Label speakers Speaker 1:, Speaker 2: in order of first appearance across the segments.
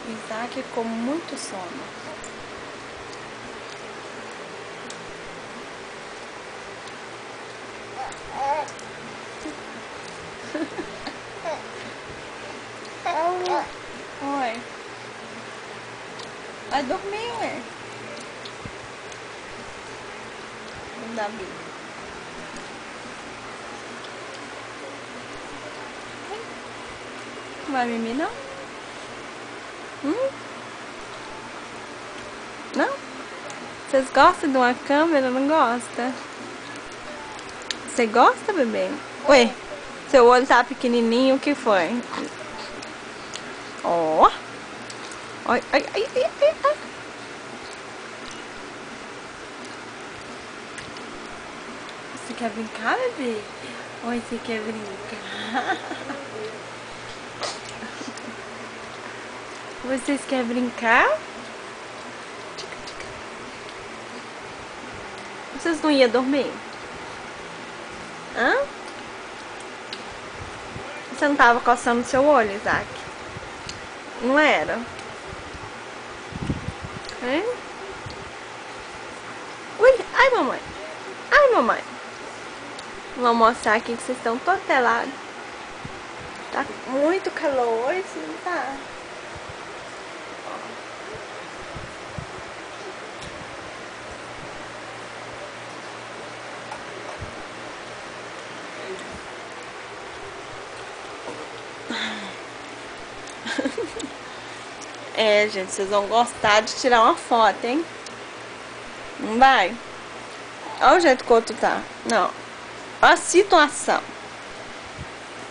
Speaker 1: O Isaac com muito sono. Oi. Vai dormir, ué. O Davi. Não vai mimir, não? Não? Vocês gostam de uma câmera, não gosta? Você gosta, bebê? Ué, seu olho tá pequenininho, o que foi? Ó. Ai, ai, ai, ai, ai. Você quer brincar, bebê? Oi, você quer brincar? Vocês querem brincar? Vocês não iam dormir? Hã? Você não tava coçando o seu olho, Isaac? Não era? Hein? Ui, ai mamãe. Ai mamãe. Vou mostrar aqui que vocês estão todos pelados. Tá muito calor hoje, não tá? É, gente, vocês vão gostar de tirar uma foto, hein? Não vai? Olha o jeito que o outro tá. Não. Olha a situação.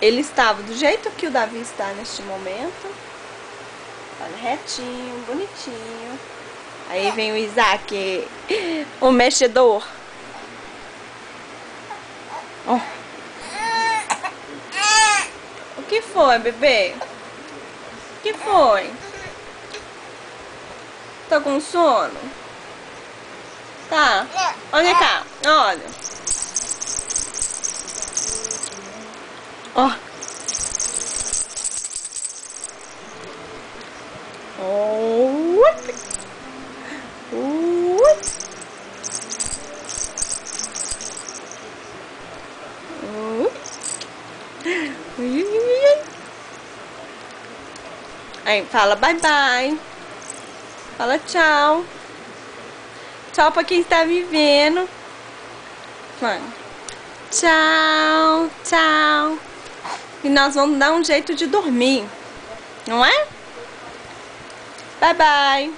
Speaker 1: Ele estava do jeito que o Davi está neste momento. Olha, retinho, bonitinho. Aí vem o Isaac, o mexedor. Oh. O que foi, bebê? O que foi? Tá com sono? Tá. Olha cá, olha. Ó. Oh. Aí, fala bye bye. Fala tchau. Tchau pra quem está me vendo. Mano. Tchau, tchau. E nós vamos dar um jeito de dormir. Não é? Bye bye.